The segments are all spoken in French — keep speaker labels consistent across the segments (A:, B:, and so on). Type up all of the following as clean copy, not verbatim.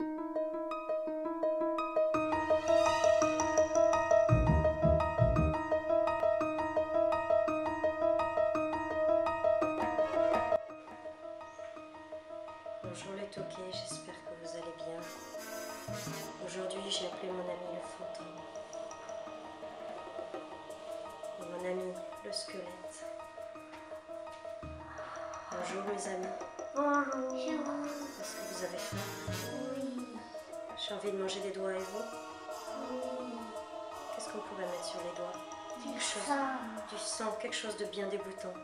A: Bonjour les toqués, j'espère que vous allez bien. Aujourd'hui j'ai appelé mon ami le fantôme et mon ami le squelette. Bonjour mes amis.
B: Bonjour.
A: Est-ce que vous avez faim?
B: Oui.
A: J'ai envie de manger des doigts et vous?
B: Oui.
A: Qu'est-ce qu'on pourrait mettre sur les doigts?
B: Du sang.
A: Du sang, quelque chose de bien dégoûtant.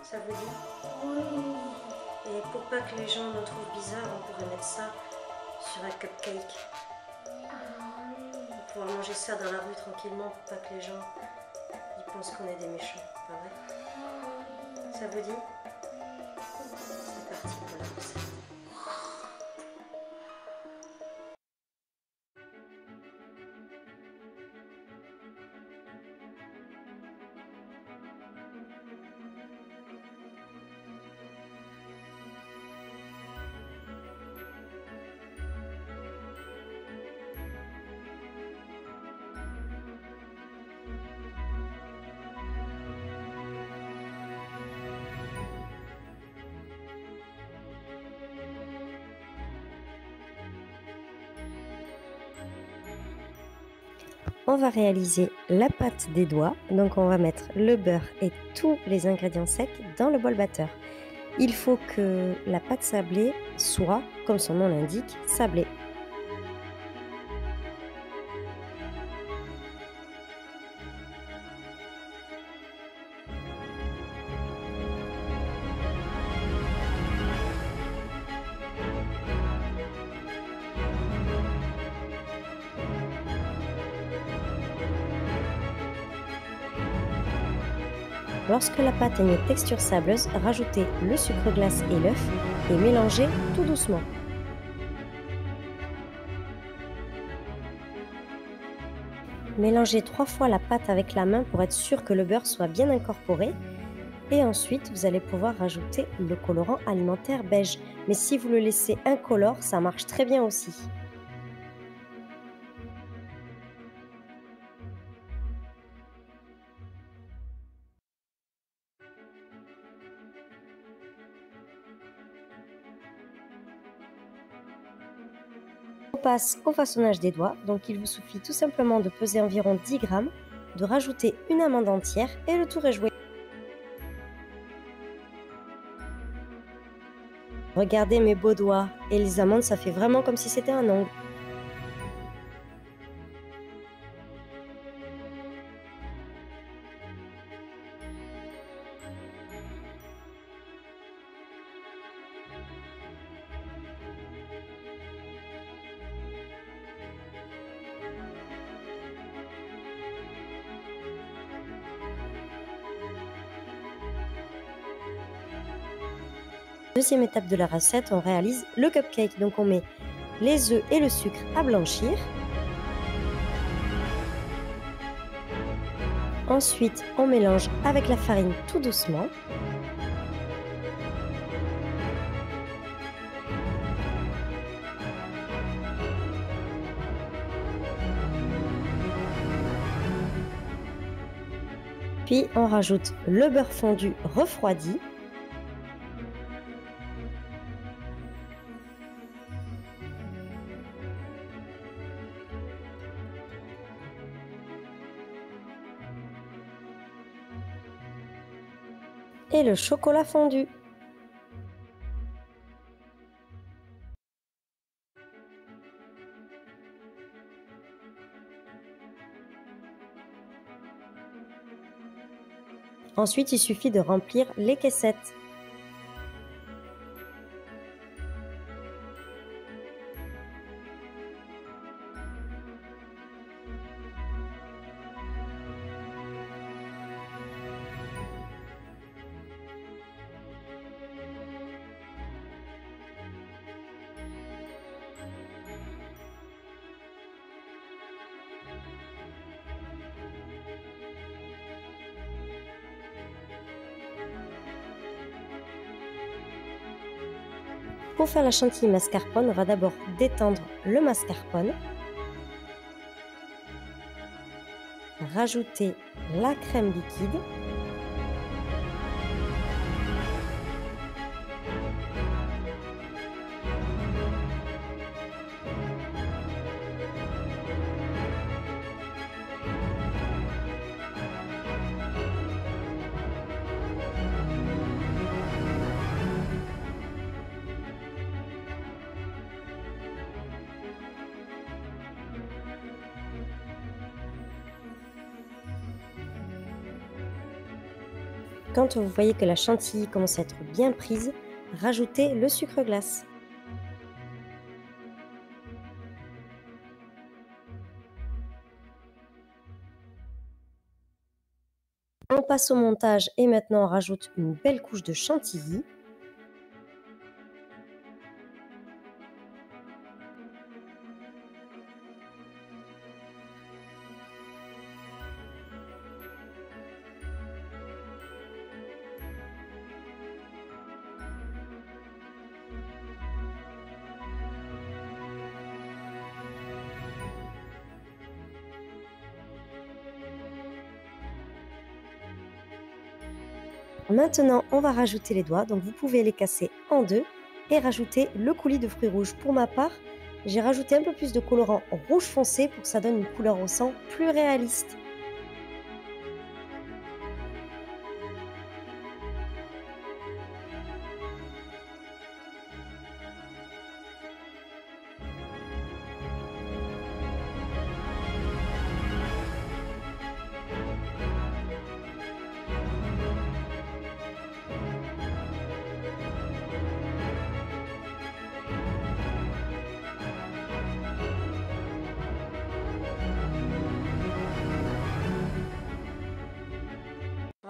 A: Ça vous dit?
B: Oui.
A: Et pour pas que les gens nous trouvent bizarre, on pourrait mettre ça sur un cupcake. On pourra manger ça dans la rue tranquillement pour pas que les gens ils pensent qu'on est des méchants, pas vrai? Ça vous dit? C'est parti pour la recette. On va réaliser la pâte des doigts, donc on va mettre le beurre et tous les ingrédients secs dans le bol batteur. Il faut que la pâte sablée soit, comme son nom l'indique, sablée. Lorsque la pâte a une texture sableuse, rajoutez le sucre glace et l'œuf et mélangez tout doucement. Mélangez 3 fois la pâte avec la main pour être sûr que le beurre soit bien incorporé. Et ensuite, vous allez pouvoir rajouter le colorant alimentaire beige. Mais si vous le laissez incolore, ça marche très bien aussi. On passe au façonnage des doigts, donc il vous suffit tout simplement de peser environ 10 grammes, de rajouter une amande entière et le tour est joué. Regardez mes beaux doigts, et les amandes ça fait vraiment comme si c'était un ongle. Deuxième étape de la recette, on réalise le cupcake. Donc on met les œufs et le sucre à blanchir. Ensuite, on mélange avec la farine tout doucement. Puis on rajoute le beurre fondu refroidi. Et le chocolat fondu. Ensuite, il suffit de remplir les caissettes. Pour faire la chantilly mascarpone, on va d'abord détendre le mascarpone. Rajouter la crème liquide. Quand vous voyez que la chantilly commence à être bien prise, rajoutez le sucre glace. On passe au montage et maintenant on rajoute une belle couche de chantilly. Maintenant, on va rajouter les doigts, donc vous pouvez les casser en deux et rajouter le coulis de fruits rouges. Pour ma part, j'ai rajouté un peu plus de colorant rouge foncé pour que ça donne une couleur au sang plus réaliste.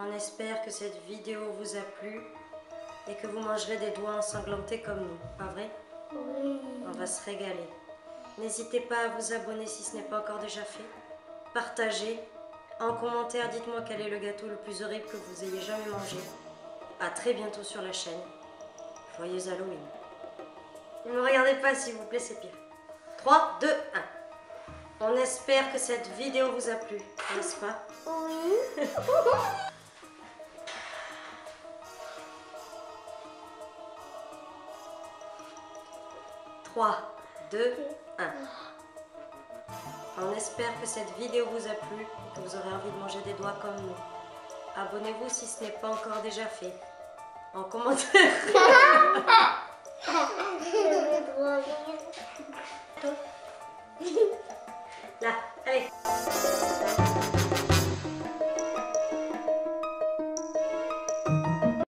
A: On espère que cette vidéo vous a plu et que vous mangerez des doigts ensanglantés comme nous, pas vrai?
B: Oui.
A: On va se régaler. N'hésitez pas à vous abonner si ce n'est pas encore déjà fait. Partagez. En commentaire, dites-moi quel est le gâteau le plus horrible que vous ayez jamais mangé. À très bientôt sur la chaîne. Joyeux Halloween. Ne me regardez pas s'il vous plaît, c'est pire. 3, 2, 1. On espère que cette vidéo vous a plu, n'est-ce pas?
B: Oui.
A: 3, 2, 1. On espère que cette vidéo vous a plu et que vous aurez envie de manger des doigts comme nous. Abonnez-vous si ce n'est pas encore déjà fait. En commentaire. Là.